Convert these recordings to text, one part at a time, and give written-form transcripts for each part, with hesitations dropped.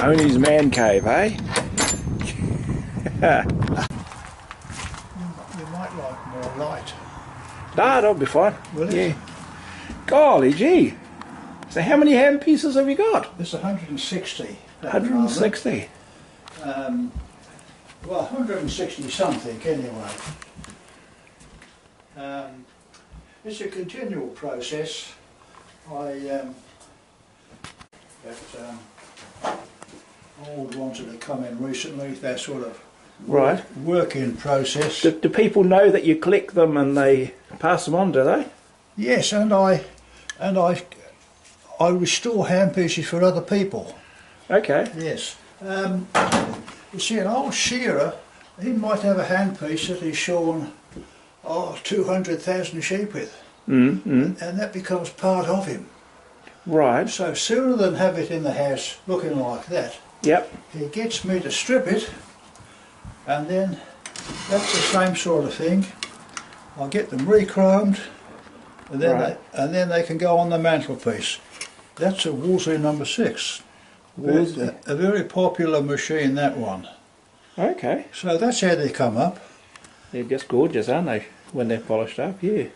Tony's man cave, eh? You might like more light. Nah, that'll be fine. Will it? Yeah. Golly gee. So how many hand pieces have you got? There's 160. 160. Well, 160 something anyway. It's a continual process. Old ones that have come in recently, they're sort of work in process. Do people know that you collect them and they pass them on, do they? Yes, and I restore handpieces for other people. Okay. Yes. You see, an old shearer, he might have a handpiece that he's shorn 200,000 sheep with, and that becomes part of him. Right. So sooner than have it in the house looking like that, yep, he gets me to strip it, and then that's the same sort of thing. I'll get them re-chromed, and then they can go on the mantelpiece. That's a Wolseley number 6. Wolseley. A very popular machine, that one. Okay. So that's how they come up. They're just gorgeous, aren't they, when they're polished up? Yeah.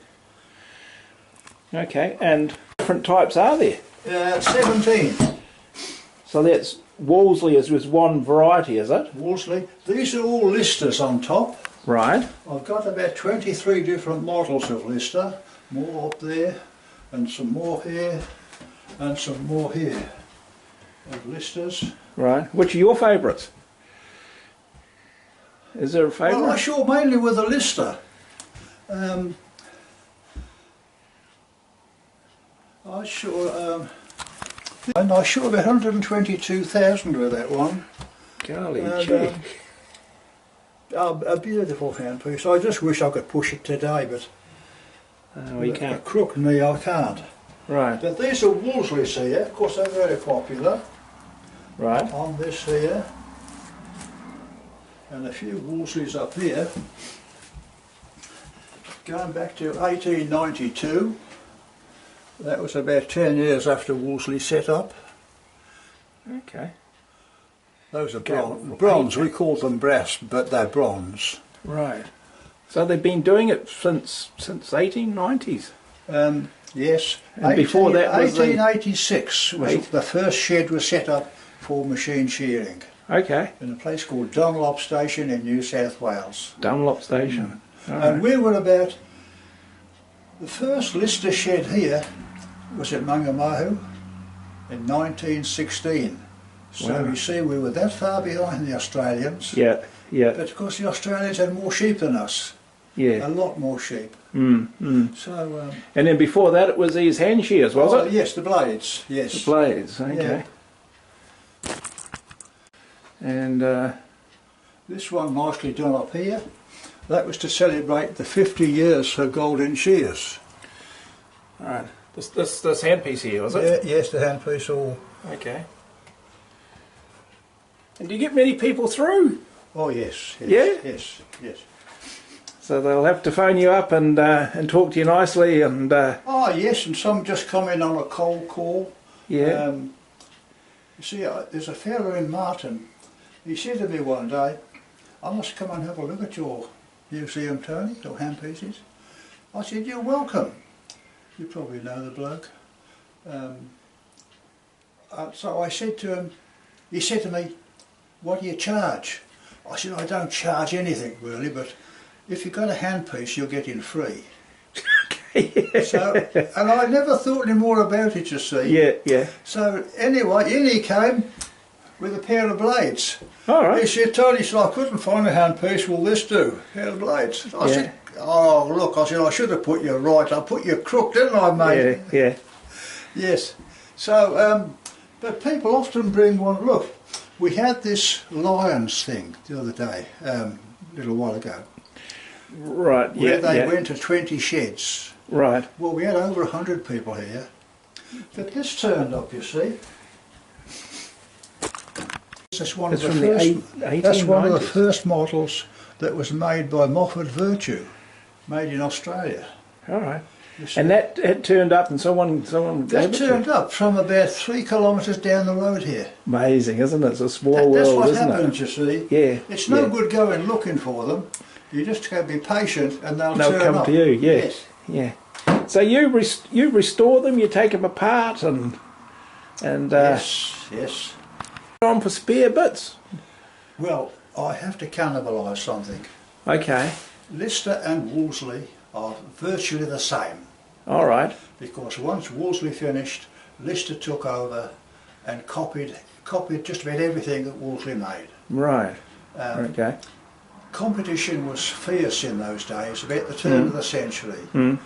Okay, and different types are there? 17. So that's Wolseley is with one variety, is it? Wolseley. These are all listers on top. Right. I've got about 23 different models of lister. More up there, and some more here, and some more here of listers. Right. Which are your favourites? Is there a favourite? Well, I short mainly with a lister. I short about 122,000 with that one. Golly gee. A beautiful handpiece. I just wish I could push it today, but you can't. A crook knee I can't. Right. But these are Wolseleys here. Of course, they're very popular. Right. On this here, and a few Wolseleys up here. Going back to 1892. That was about 10 years after Wolseley set up. Okay. Those are bronze. We call them brass, but they're bronze. Right. So they've been doing it since 1890s. Yes. And before that was 1886 was the first shed was set up for machine shearing. Okay. In a place called Dunlop Station in New South Wales. Dunlop Station. And we were about, the first lister shed here was at Mangamahu in 1916. So you see, we were that far behind the Australians. Yeah, yeah. But of course the Australians had more sheep than us. Yeah. A lot more sheep. So. And then before that it was these hand shears, was it? Yes, the blades. Yes. The blades, okay. Yeah. And this one nicely done up here. That was to celebrate the 50 years for golden shears. Right. This handpiece here, was it? Yeah, yes, the handpiece all. Okay. And do you get many people through? Oh yes. Yeah? Yes, yes. So they'll have to phone you up and talk to you nicely and... Oh yes, and some just come in on a cold call. Yeah. You see, there's a fellow in Martin. He said to me one day, I must come and have a look at your museum, Tony, your handpieces. I said, you're welcome. You probably know the bloke. So I said to him, he said to me, what do you charge? I said, I don't charge anything really, but if you've got a handpiece, you'll get in free. So, and I never thought any more about it, you see. Yeah, yeah. So anyway, in he came with a pair of blades. All right. He said, Tony, I couldn't find a handpiece, will this do? Pair of blades. I said, oh look, I said, I should have put you right. I put you crook, didn't I, mate? Yeah, yeah. Yes. So, but people often bring one. Look, we had this Lions thing the other day, a little while ago. Right, yeah. Where they went to 20 sheds. Right. Well, we had over 100 people here. But this turned up, you see. That's one of the first models that was made by Moffat Virtue, made in Australia. All right. And that had turned up, and someone That turned up from about 3 kilometres down the road here. Amazing, isn't it? It's a small That's world, what isn't happens, it? you see. Yeah. It's no good going looking for them. You just got to be patient, and they'll turn come up. to you. Yes. Yeah. So you restore them, you take them apart, and yes. on for spare bits. Well, I have to cannibalise something. Okay. Lister and Wolseley are virtually the same. All right. Because once Wolseley finished, Lister took over and copied just about everything that Wolseley made. Right. Okay. Competition was fierce in those days, about the turn of the century. And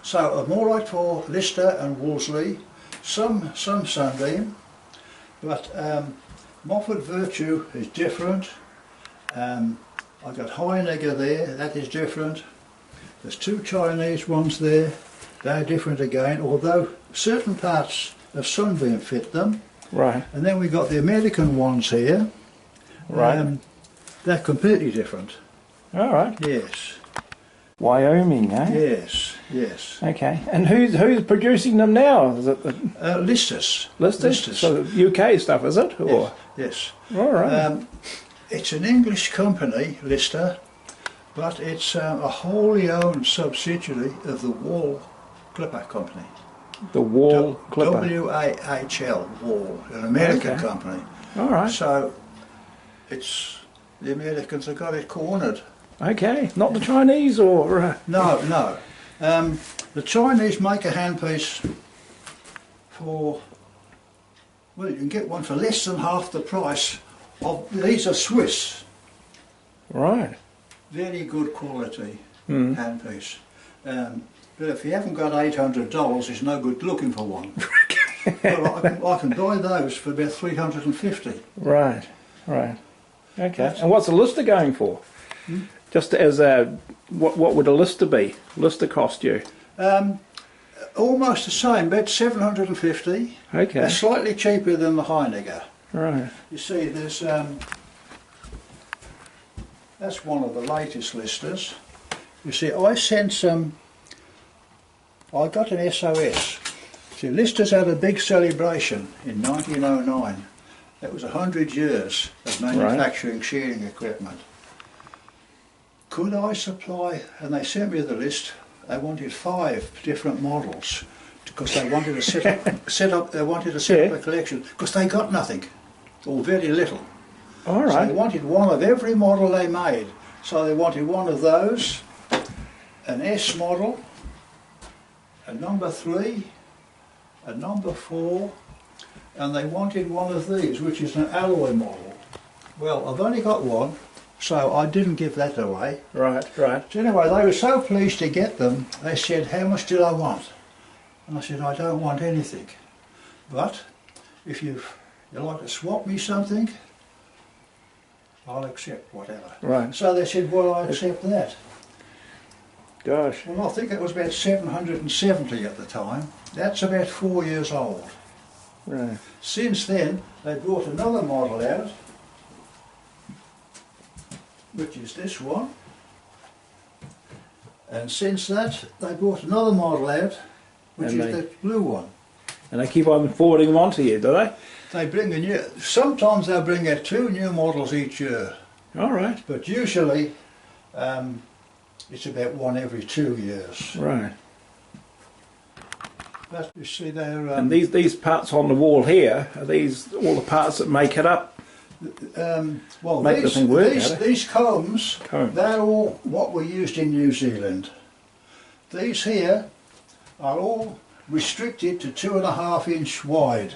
so I'm all right for Lister and Wolseley, some Sunbeam, but Moffat Virtue is different. I've got Heinegger there, that is different. There's 2 Chinese ones there, they're different again, although certain parts of Sunbeam fit them. Right. And then we've got the American ones here. Right. They're completely different. All right. Yes. Wyoming, eh? Yes. Okay. And who's producing them now? Is it the Listers. Listers? So UK stuff, is it? Or? Yes. All right. It's an English company, Lister, but it's a wholly owned subsidiary of the Wall Clipper Company. The Wall Clipper. W-A-H-L, Wall, an American company. All right. So it's the Americans have got it cornered. Okay. Not the Chinese, or No. The Chinese make a handpiece for, well, you can get one for less than half the price of, these are Swiss. Right. Very good quality handpiece. But if you haven't got $800, it's no good looking for one. Well, I can buy those for about $350. Right. Okay. And what's a Lister going for? Just as a, what would a Lister be? Lister cost you? Almost the same, about $750. Okay. They're slightly cheaper than the Heinegger. Right. You see, there's that's one of the latest Listers. You see, I sent some. I got an SOS. See, Lister's had a big celebration in 1909. That was 100 years of manufacturing shearing equipment. Could I supply? And they sent me the list. They wanted 5 different models because they wanted to set up a collection because they got nothing, or very little. All right. So they wanted one of every model they made. So they wanted one of those, an S model, a number 3, a number 4, and they wanted one of these, which is an alloy model. Well, I've only got one, so I didn't give that away. Right. So anyway, they were so pleased to get them, they said, how much did I want? And I said, I don't want anything. But if you'd like to swap me something, I'll accept whatever. Right. So they said, well, I accept that. Gosh. Well, I think it was about 770 at the time. That's about 4 years old. Right. Since then, they brought another model out, which is this one. And since that, they brought another model out, which is the blue one. And they keep on forwarding them on to you, do they? They bring a new, sometimes they'll bring out 2 new models each year. All right. But usually, it's about 1 every 2 years. Right. But you see, they're... and these parts on the wall here, are these all the parts that make it up? Well, make the thing work, these combs, they're all what were used in New Zealand. These here are all restricted to 2.5 inch wide.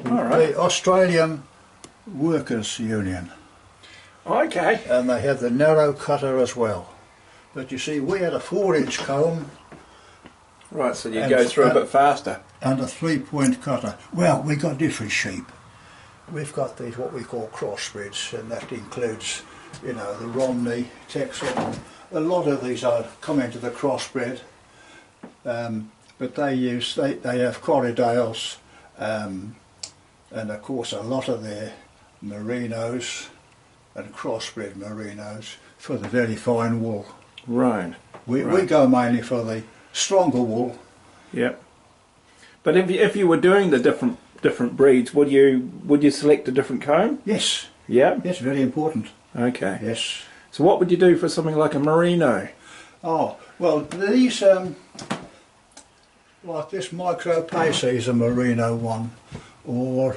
All right. The Australian Workers Union. Okay. And they have the narrow cutter as well. But you see, we had a 4-inch comb. Right, so you go through a bit faster. And a 3-point cutter. Well, we got different sheep. We've got these what we call crossbreds, and that includes, you know, the Romney, Texel. A lot of these are come into the crossbred, but they have Corriedales, and of course a lot of their merinos and crossbred merinos for the very fine wool. Right. We go mainly for the stronger wool. Yep. But if you were doing the different breeds, would you select a different comb? Yes. Yeah. Yes, very important. Okay. Yes. So what would you do for something like a merino? Oh, well, these like this micro pacey is a merino one, or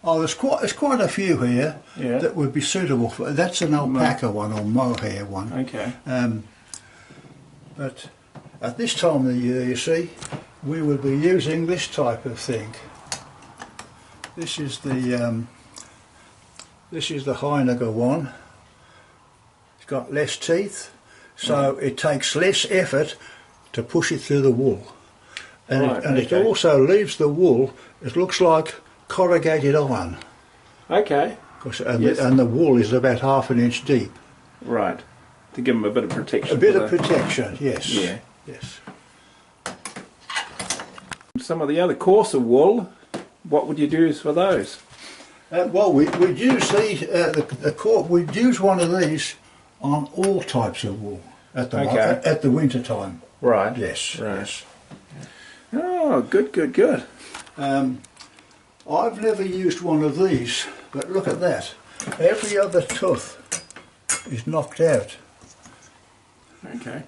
there's quite a few here that would be suitable for. That's an alpaca one or mohair one. Okay. But at this time of the year, you see, we would be using this type of thing. This is the Heiniger one. It's got less teeth, so it takes less effort to push it through the wool, and it also leaves the wool. It looks like corrugated iron. Okay. And the wool is about 1/2 an inch deep. Right. To give them a bit of protection. A bit of protection, yes. Yeah. Yes. Some of the other coarser wool, what would you use for those? Well, we'd use these. We'd use one of these on all types of wool at the winter time. Right. Yes. Right. Yes. Oh, good. I've never used one of these, but look at that. Every other tooth is knocked out. Okay.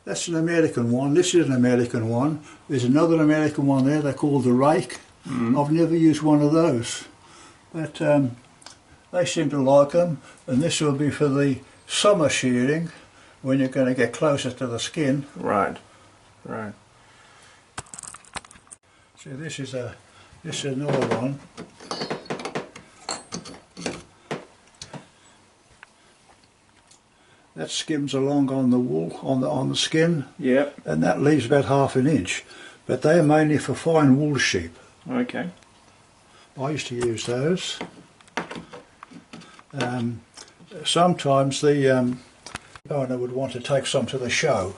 That's an American one. This is an American one. There's another American one there. They're called the rake. I've never used one of those, but they seem to like them. And this will be for the summer shearing, when you're going to get closer to the skin. Right. Right. See, this is another one. That skims along on the wool, on the skin. Yeah. And that leaves about 1/2 an inch. But they're mainly for fine wool sheep. Okay. I used to use those. Sometimes the owner would want to take some to the show,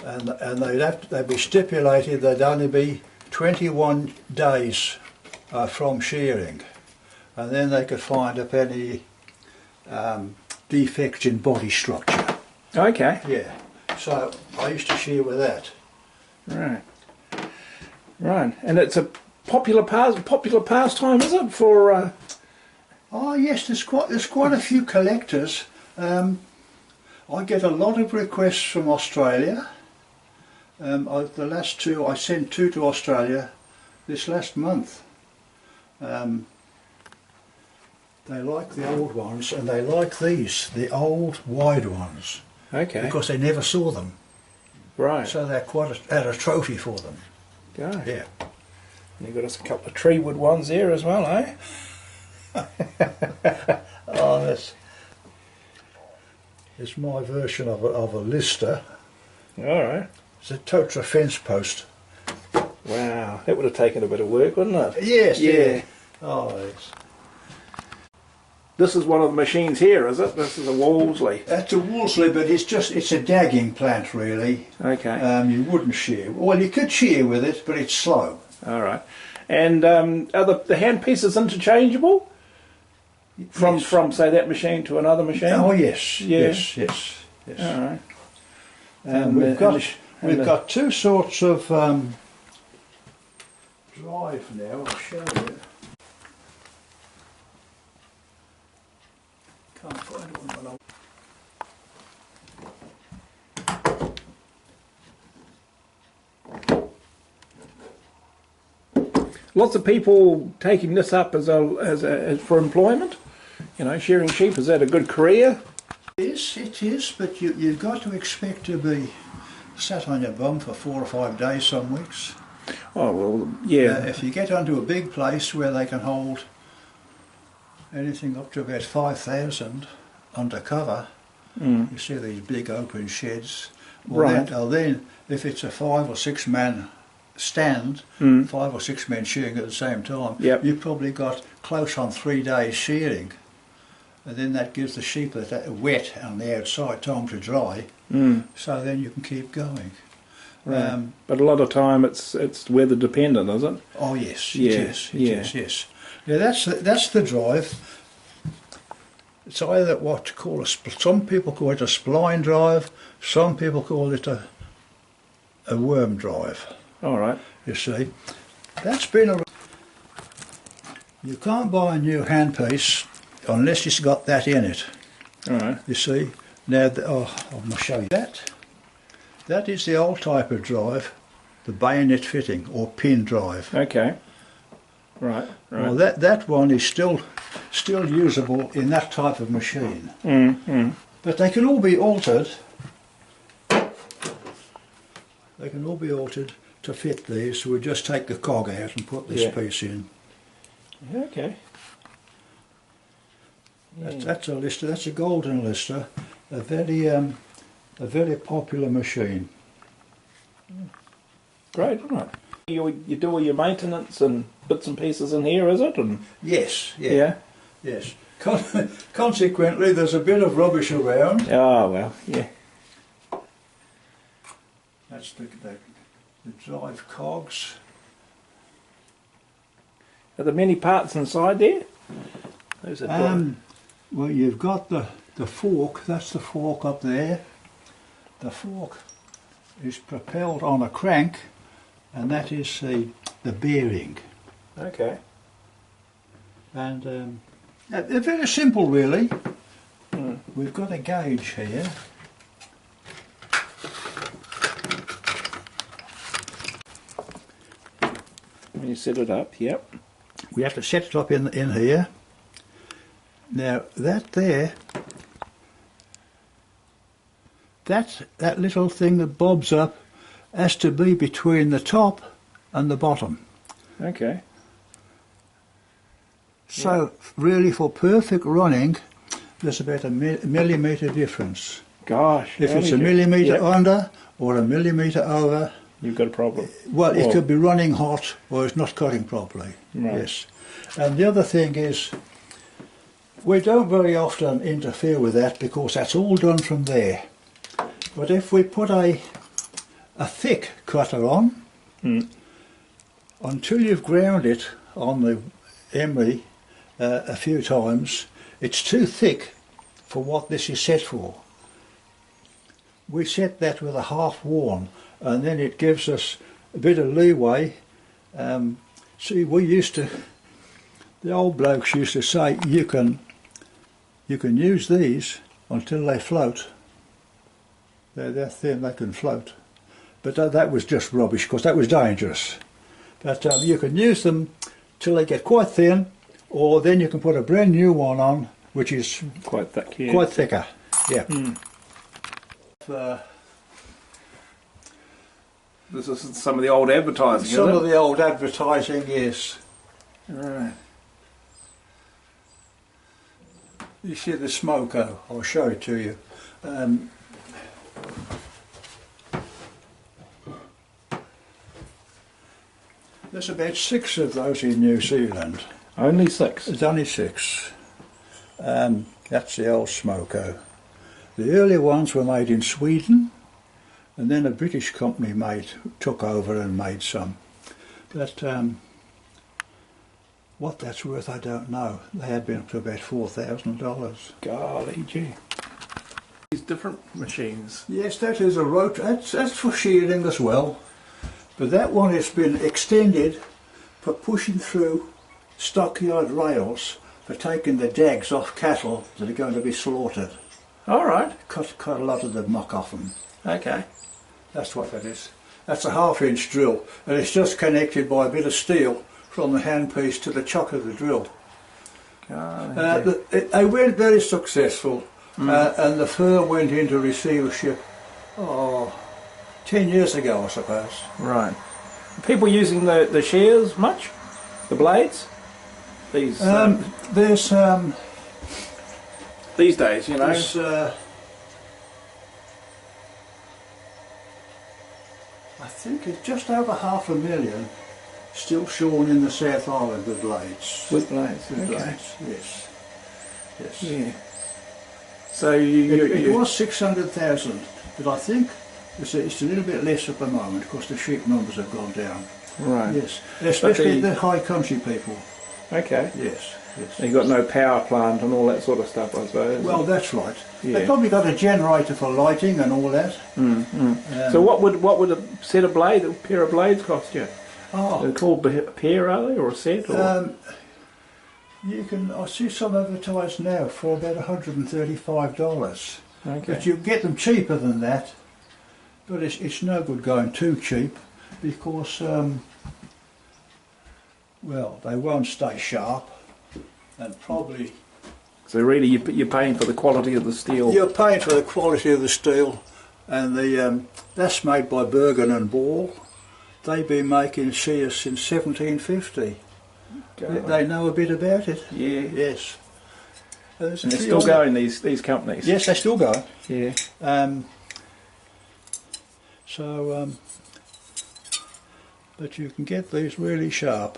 and they'd be stipulated they'd only be 21 days from shearing, and then they could find up any defects in body structure. Okay. Yeah. So I used to shear with that. Right. Right. And it's a popular pastime, is it, for? Oh yes, there's quite a few collectors. I get a lot of requests from Australia. The last two, I sent 2 to Australia this last month. They like the old ones, and they like these, the old wide ones. Okay. Because they never saw them. Right. So they're quite a trophy for them. Go. Yeah. You've got us a couple of tree wood ones there as well, eh? Oh, it's my version of a lister. All right. It's a Totra fence post. Wow, that would have taken a bit of work, wouldn't it? Yes. Yeah. Oh, yes. This is one of the machines here, is it? This is a Wolseley. That's a Wolseley, but it's a dagging plant, really. Okay. You wouldn't shear. Well, you could shear with it, but it's slow. All right. And are the hand pieces interchangeable? From say that machine to another machine? Oh yes, Yeah. yes. All right. And we've got 2 sorts of drive now. I'll show you. Can't find one. Lots of people taking this up as for employment. You know, shearing sheep, is that a good career? Yes, it is, but you've got to expect to be sat on your bum for 4 or 5 days some weeks. Oh, well, yeah. If you get onto a big place where they can hold anything up to about 5,000 under cover, you see these big open sheds. Well, Right. then, if it's a 5 or 6 man stand, 5 or 6 men shearing at the same time, you've probably got close on 3 days shearing. And then that gives the sheep that wet on the outside time to dry, so then you can keep going. Right. But a lot of time it's weather dependent, is it? Oh yes, Yeah, it is. Yeah, that's the drive. It's either what to call some people call it a spline drive, some people call it a worm drive. All right. You see, that's been a. You can't buy a new handpiece unless it's got that in it. All right. You see, now I'm going to show you that. That is the old type of drive, the bayonet fitting or pin drive. Okay. Right. Right. Well, that one is still usable in that type of machine. But they can all be altered. They can all be altered to fit these. So we just take the cog out and put this piece in. Okay. That's a Lister. That's a golden Lister. A very popular machine. Great, isn't it? You do all your maintenance and bits and pieces in here, is it? And Yes. yeah. Yes. Consequently, there's a bit of rubbish around. Oh well, yeah. That's the drive cogs. Are there many parts inside there? Those are Well, you've got the fork. That's the fork up there. The fork is propelled on a crank, and that is the bearing. okay. And they're very simple, really. We've got a gauge here. When you set it up, yep. We have to set it up in here. Now that there, that little thing that bobs up has to be between the top and the bottom. Okay. So really, for perfect running, there's about a millimetre difference. Gosh. If it's a millimetre under or a millimetre over, you've got a problem. well, it could be running hot or it's not cutting properly. Right. Yes. And the other thing is, we don't very often interfere with that because that's all done from there. But if we put a thick cutter on, until you've ground it on the emery a few times, it's too thick for what this is set for. We set that with a half worn, and then it gives us a bit of leeway. See, the old blokes used to say, you can use these until they float. They're thin, they can float. But that was just rubbish, because that was dangerous. But you can use them till they get quite thin, or then you can put a brand new one on, which is quite thick. Yeah. Quite thicker. Yeah. This is some of the old advertising. Some of the old advertising, yes. Right. You see the smoko, I'll show it to you. There's about 6 of those in New Zealand. Only 6? There's only 6. That's the old smoko. The early ones were made in Sweden, and then a British company took over and made some. But what that's worth, I don't know. They had been up to about $4,000. Golly gee. These different machines. Yes, that is a rotor. That's for shearing as well. But that one has been extended for pushing through stockyard rails for taking the dags off cattle that are going to be slaughtered. All right. Cut a lot of the muck off them. Okay. That's what that is. That's a 1/2 inch drill, and it's just connected by a bit of steel from the handpiece to the chuck of the drill. They weren't very successful, and the firm went into receivership 10 years ago, I suppose. Right. Are people using the shears much? The blades? These There's these days, you know. I think it's just over 500,000 still shown in the South Island with blades. With blades, With okay. blades, yes. Yes. Yeah. So It was 600,000, but I think it's a little bit less at the moment because the sheep numbers have gone down. Right. Yes, especially the high country people. Okay. Yes, yes. You've got no power plant and all that sort of stuff, I suppose. Well, that's right. Yeah. They've probably got a generator for lighting and all that. So what would a set of blades, a pair of blades cost you? Oh, They're called a pair, are they, or a set? Or? you can. I see some advertised now for about $135. Okay. But you get them cheaper than that. But it's no good going too cheap because, well, they won't stay sharp and probably. So really, you're paying for the quality of the steel. You're paying for the quality of the steel, and that's made by Bergen and Ball. They've been making shears since 1750. They know a bit about it. Yeah. Yes. And they're still going, these companies. Yes, they're still going. Yeah. But you can get these really sharp.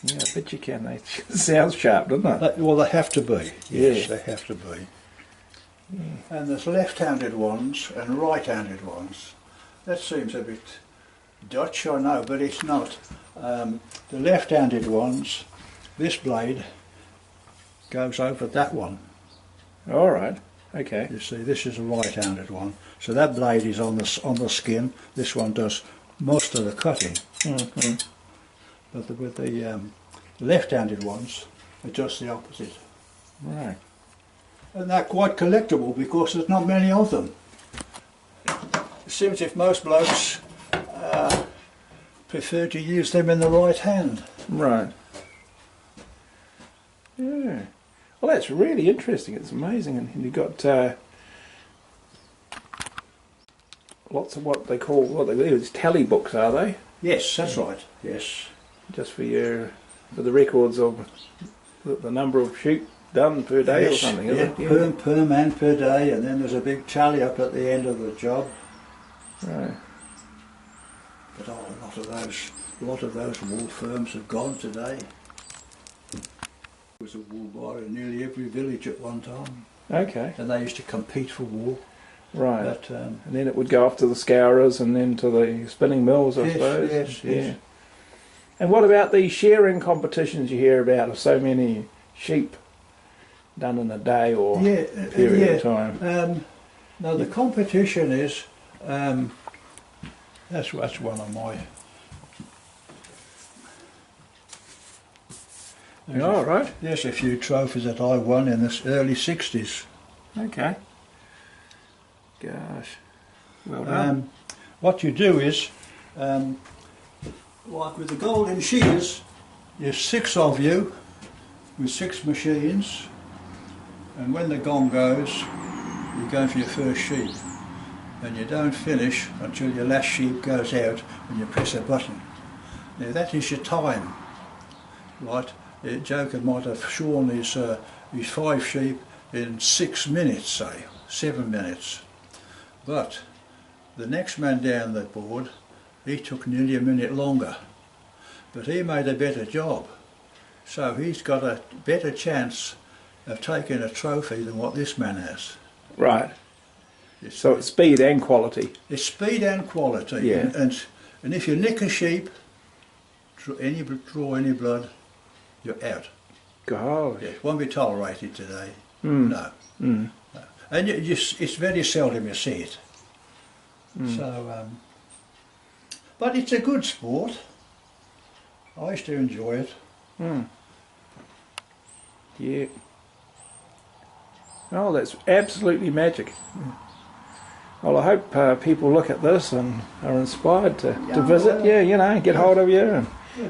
Yeah, I bet you can. They sounds sharp, doesn't it? Well, they have to be. Yes, Yeah. they have to be. Yeah. And there's left-handed ones and right-handed ones. That seems a bit Dutch, I know, but it's not. The left-handed ones, this blade goes over that one. All right. Okay. You see, this is a right-handed one. So that blade is on the skin. This one does most of the cutting. Mm-hmm. But with the left-handed ones, are just the opposite. Right. And they're quite collectible because there's not many of them. It seems if most blokes prefer to use them in the right hand. Right. Yeah. Well, that's really interesting. It's amazing, and you've got lots of what they use tally books, are they? Yes, that's right. Yes. Just for the records of the number of sheep done per day, Yes, or something, yeah, is it? per man per day, and then there's a big tally up at the end of the job. Right. But a lot of those wool firms have gone today. There was a wool bar in nearly every village at one time, Okay. and they used to compete for wool. Right. But, and then it would go off to the scourers and then to the spinning mills, I suppose. Yes, Yeah. yes. And what about the shearing competitions you hear about of so many sheep done in a day or period of time? Now the competition is that's one of my. All right. There's a few trophies that I won in the early '60s. Okay. Gosh. Well done. What you do is, like with the golden shears, there's 6 of you with 6 machines, and when the gong goes, you go for your first sheep, and you don't finish until your last sheep goes out and you press a button. Now that is your time, right? The joker might have shorn his 5 sheep in 6 minutes, say, 7 minutes. But the next man down the board, he took nearly a minute longer. But he made a better job. So he's got a better chance of taking a trophy than what this man has. Right. So it's speed and quality. It's speed and quality. Yeah. And if you nick a sheep, draw any blood, you're out. Gosh. It won't be tolerated today. Mm. No. Mm. No. And it's very seldom you see it. Mm. So, but it's a good sport. I used to enjoy it. Mm. Yeah. Oh, that's absolutely magic. Well, I hope people look at this and are inspired to visit you, get hold of you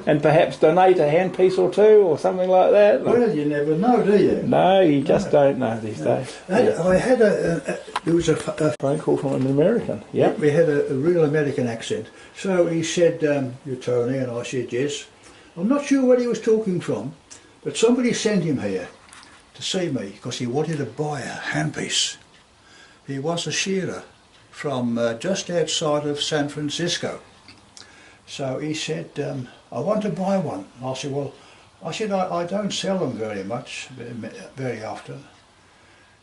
and perhaps donate a handpiece or two or something like that. Well, you never know, do you? No, you just don't know these days. I had there was a Phone call from an American. Yeah. We had a real American accent. So he said, "You're Tony," and I said, "Yes." I'm not sure where he was talking from, but somebody sent him here to see me because he wanted to buy a handpiece. He was a shearer from just outside of San Francisco. So he said, "I want to buy one." I said, "Well," I don't sell them very much, very often.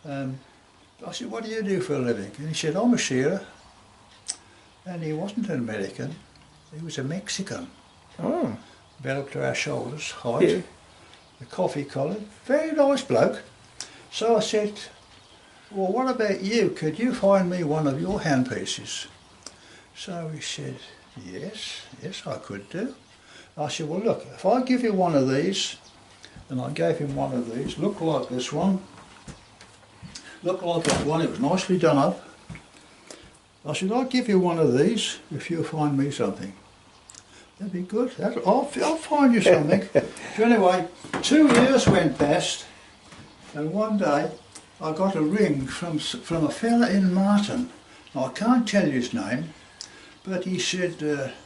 I said, "What do you do for a living?" And he said, "I'm a shearer." And he wasn't an American, he was a Mexican. Oh. about up to our shoulders height. Yeah. The coffee coloured, very nice bloke. So I said, well, what about you? Could you find me one of your handpieces? So he said, yes, I could do. I said, well, look, if I give you one of these, and I gave him one of these, look like this one, look like that one, it was nicely done up. I said, I'll give you one of these if you find me something. That'd be good. I'll find you something. So anyway, 2 years went past, and one day I got a ring from a fella in Marton. Now, I can't tell you his name, but he said,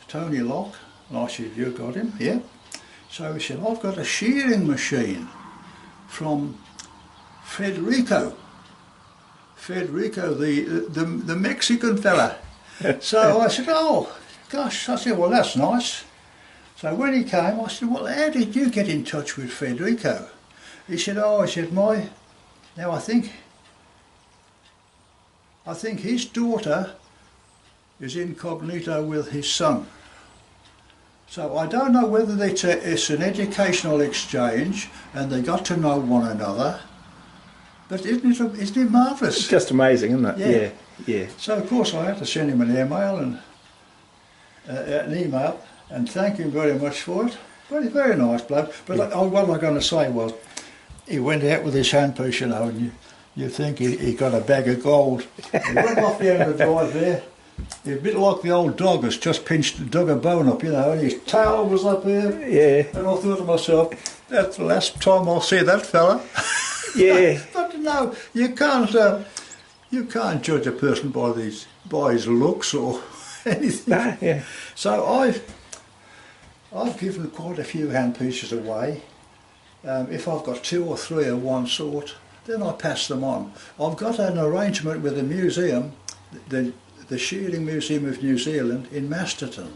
Tony Locke. And I said, you got him? Yeah. So he said, I've got a shearing machine from Federico, the Mexican fella. So I said, oh, gosh. I said, well, that's nice. So when he came, I said, well, how did you get in touch with Federico? He said, oh, now I think his daughter is incognito with his son. So I don't know whether it's an educational exchange and they got to know one another, but isn't it marvellous? It's just amazing, isn't it? Yeah. Yeah. So of course I had to send him an email and thank him very much for it. Very, very nice bloke. But what am I going to say was, he went out with his handpiece, you know, and you think he got a bag of gold. He went off the end of the drive there. A bit like the old dog has just dug a bone up, you know, and his tail was up here. Yeah. And I thought to myself, that's the last time I'll see that fella. Yeah. But no, you can't judge a person by his looks or anything. Nah, yeah. So I've given quite a few handpieces away. If I've got 2 or 3 of one sort, then I pass them on. I've got an arrangement with the museum, the Shearing Museum of New Zealand in Masterton.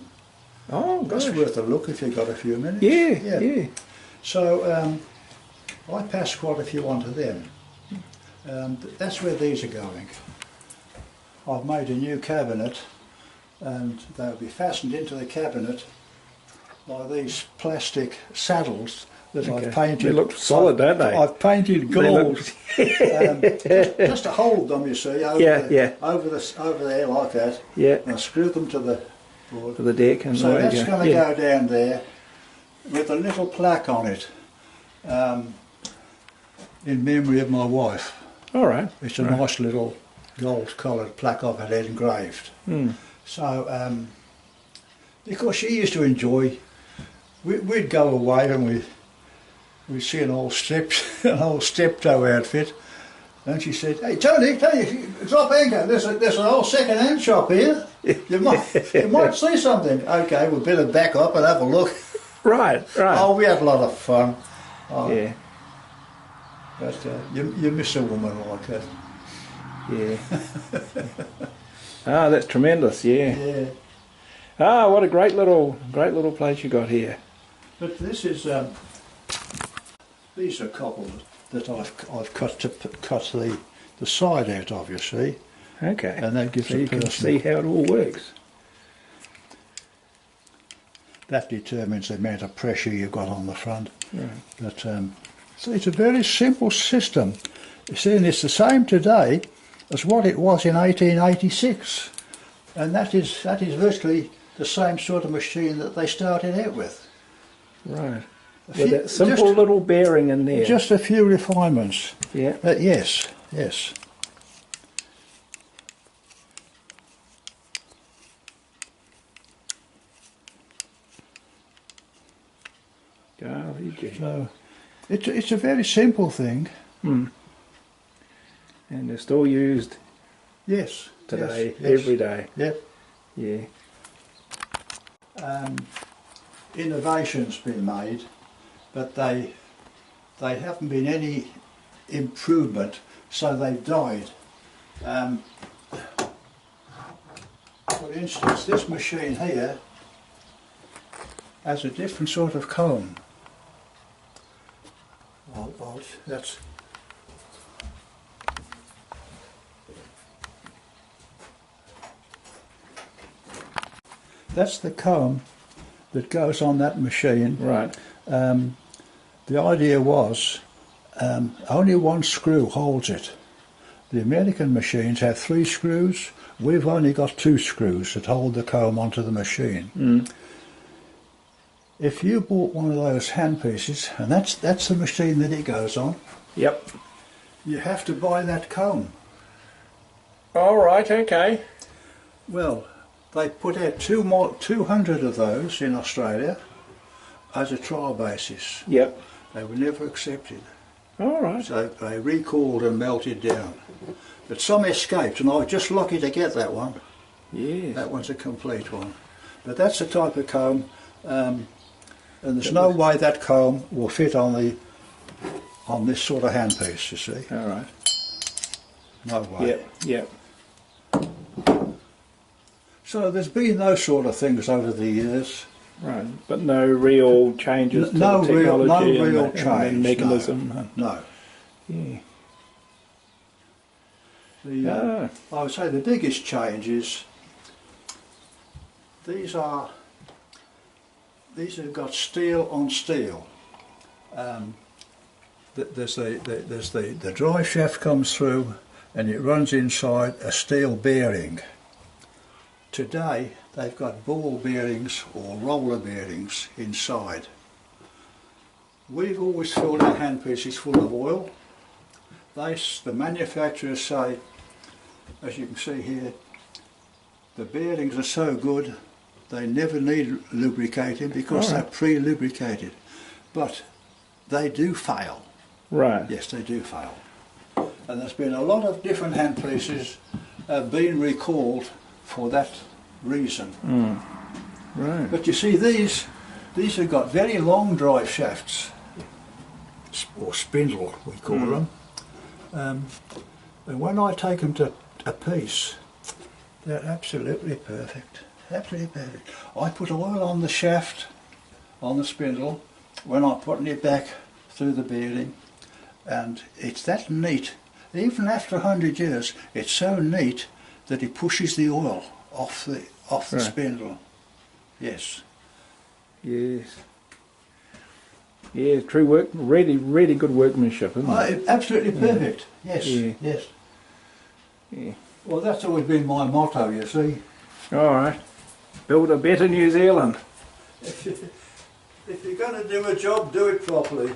Oh, gosh. That's worth a look if you've got a few minutes. Yeah. So I pass quite a few on to them. That's where these are going. I've made a new cabinet, and they'll be fastened into the cabinet by these plastic saddles that I've painted. They look solid, don't they? I've painted gold just to hold them, you see, over there like that. Yeah. And I screw them to the board. To the deck. And So that's going to go down there with a little plaque on it, in memory of my wife. All right. It's a nice little gold-coloured plaque I've had engraved. Mm. So, because she used to enjoy, we'd go away and we'd see an old steptoe outfit, and she said, "Hey Tony, drop anchor. There's an old second-hand shop here. You might see something." Okay, we better back up and have a look. Right. Oh, we had a lot of fun. Oh, Yeah. But you miss a woman like that. Yeah. That's tremendous. Yeah. Yeah. What a great little place you got here. But this is these are cobble that I've cut the side out of, you see. Okay. And that gives so a you can person, see how it all works. that determines the amount of pressure you've got on the front. Right. But so it's a very simple system. You see, and it's the same today as what it was in 1886, and that is virtually the same sort of machine that they started out with. Right. With that simple little bearing in there. Just a few refinements. Yeah. Yes. So it's a very simple thing. Mm. And they're still used. Yes. Today, yes. every day. Yep. Yeah. Innovations been made, but they haven't been any improvement, so they've died. For instance, this machine here has a different sort of comb. That's the comb that goes on that machine. Right. The idea was only one screw holds it. The American machines have 3 screws. We've only got 2 screws that hold the comb onto the machine. Mm. If you bought one of those handpieces, and that's the machine that it goes on, Yep. you have to buy that comb. All right, okay. Well, they put out 200 of those in Australia as a trial basis. Yep. They were never accepted. All right. So they recalled and melted down. But some escaped, and I was just lucky to get that one. Yes. That one's a complete one. But that's the type of comb, and there's no way that comb will fit on this sort of handpiece, you see. All right. No way. Yep. Yep. So there's been those sort of things over the years. Right, but no real changes to the technology and the mechanism. No. Yeah. I would say the biggest change is these have got steel on steel. There's the drive shaft comes through and it runs inside a steel bearing. Today they've got ball bearings or roller bearings inside. We've always filled our handpieces full of oil. The manufacturers say, as you can see here, the bearings are so good they never need lubricating because they're pre-lubricated. But they do fail. Right. Yes, they do fail. And there's been a lot of different handpieces being recalled for that reason. Mm. Right. But you see, these have got very long drive shafts, or spindle we call them. And when I take them to a piece, they're absolutely perfect. Absolutely perfect. I put oil on the shaft, on the spindle, when I'm putting it back through the bearing, and it's that neat. Even after 100 years, it's so neat that it pushes the oil off the spindle. Yes. Yes. Yeah, true work. Really, really good workmanship, isn't it? Absolutely perfect. Yes. Yeah. Yes. Yeah. Well, that's always been my motto, you see. All right. Build a better New Zealand. If you're going to do a job, do it properly.